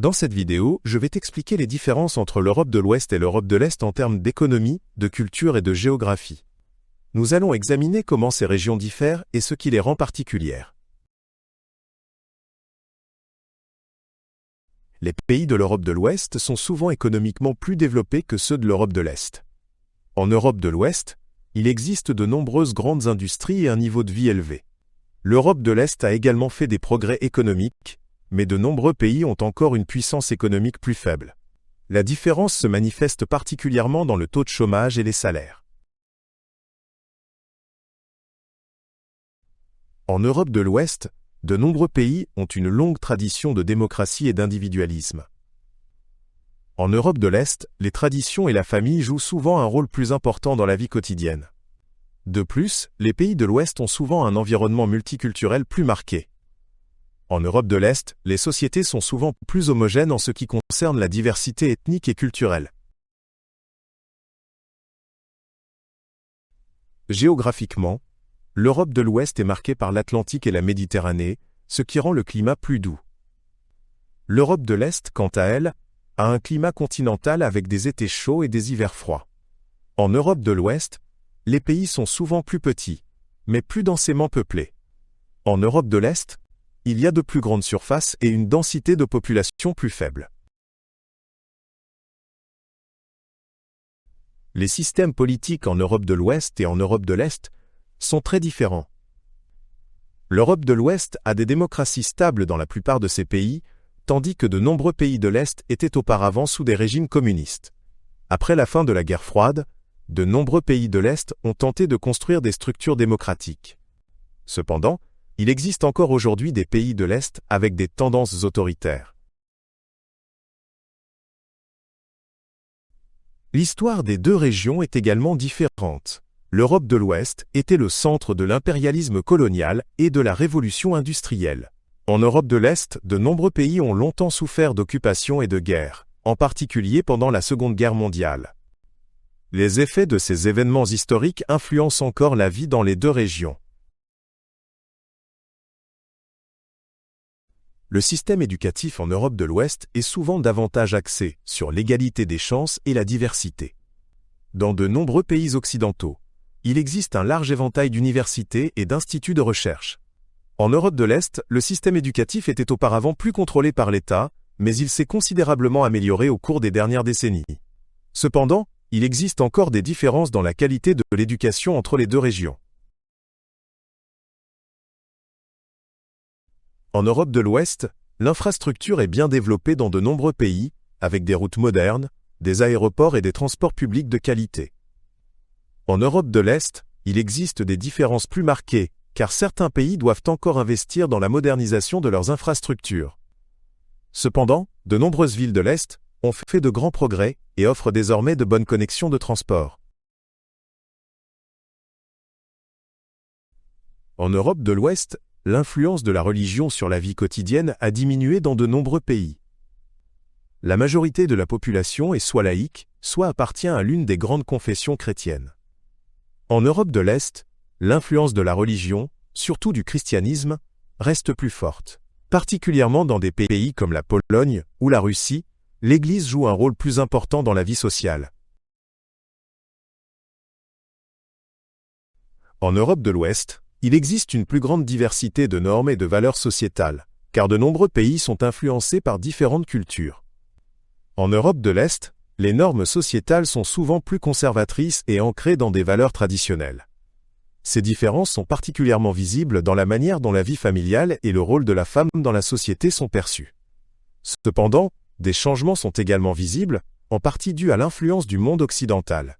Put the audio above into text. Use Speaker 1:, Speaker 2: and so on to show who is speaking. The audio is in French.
Speaker 1: Dans cette vidéo, je vais t'expliquer les différences entre l'Europe de l'Ouest et l'Europe de l'Est en termes d'économie, de culture et de géographie. Nous allons examiner comment ces régions diffèrent et ce qui les rend particulières. Les pays de l'Europe de l'Ouest sont souvent économiquement plus développés que ceux de l'Europe de l'Est. En Europe de l'Ouest, il existe de nombreuses grandes industries et un niveau de vie élevé. L'Europe de l'Est a également fait des progrès économiques, mais de nombreux pays ont encore une puissance économique plus faible. La différence se manifeste particulièrement dans le taux de chômage et les salaires. En Europe de l'Ouest, de nombreux pays ont une longue tradition de démocratie et d'individualisme. En Europe de l'Est, les traditions et la famille jouent souvent un rôle plus important dans la vie quotidienne. De plus, les pays de l'Ouest ont souvent un environnement multiculturel plus marqué. En Europe de l'Est, les sociétés sont souvent plus homogènes en ce qui concerne la diversité ethnique et culturelle. Géographiquement, l'Europe de l'Ouest est marquée par l'Atlantique et la Méditerranée, ce qui rend le climat plus doux. L'Europe de l'Est, quant à elle, a un climat continental avec des étés chauds et des hivers froids. En Europe de l'Ouest, les pays sont souvent plus petits, mais plus densément peuplés. En Europe de l'Est, il y a de plus grandes surfaces et une densité de population plus faible. Les systèmes politiques en Europe de l'Ouest et en Europe de l'Est sont très différents. L'Europe de l'Ouest a des démocraties stables dans la plupart de ces pays, tandis que de nombreux pays de l'Est étaient auparavant sous des régimes communistes. Après la fin de la guerre froide, de nombreux pays de l'Est ont tenté de construire des structures démocratiques. Cependant, il existe encore aujourd'hui des pays de l'Est avec des tendances autoritaires. L'histoire des deux régions est également différente. L'Europe de l'Ouest était le centre de l'impérialisme colonial et de la révolution industrielle. En Europe de l'Est, de nombreux pays ont longtemps souffert d'occupation et de guerre, en particulier pendant la Seconde Guerre mondiale. Les effets de ces événements historiques influencent encore la vie dans les deux régions. Le système éducatif en Europe de l'Ouest est souvent davantage axé sur l'égalité des chances et la diversité. Dans de nombreux pays occidentaux, il existe un large éventail d'universités et d'instituts de recherche. En Europe de l'Est, le système éducatif était auparavant plus contrôlé par l'État, mais il s'est considérablement amélioré au cours des dernières décennies. Cependant, il existe encore des différences dans la qualité de l'éducation entre les deux régions. En Europe de l'Ouest, l'infrastructure est bien développée dans de nombreux pays, avec des routes modernes, des aéroports et des transports publics de qualité. En Europe de l'Est, il existe des différences plus marquées, car certains pays doivent encore investir dans la modernisation de leurs infrastructures. Cependant, de nombreuses villes de l'Est ont fait de grands progrès et offrent désormais de bonnes connexions de transport. En Europe de l'Ouest, l'influence de la religion sur la vie quotidienne a diminué dans de nombreux pays. La majorité de la population est soit laïque, soit appartient à l'une des grandes confessions chrétiennes. En Europe de l'Est, l'influence de la religion, surtout du christianisme, reste plus forte. Particulièrement dans des pays comme la Pologne ou la Russie, l'Église joue un rôle plus important dans la vie sociale. En Europe de l'Ouest, il existe une plus grande diversité de normes et de valeurs sociétales, car de nombreux pays sont influencés par différentes cultures. En Europe de l'Est, les normes sociétales sont souvent plus conservatrices et ancrées dans des valeurs traditionnelles. Ces différences sont particulièrement visibles dans la manière dont la vie familiale et le rôle de la femme dans la société sont perçus. Cependant, des changements sont également visibles, en partie dus à l'influence du monde occidental.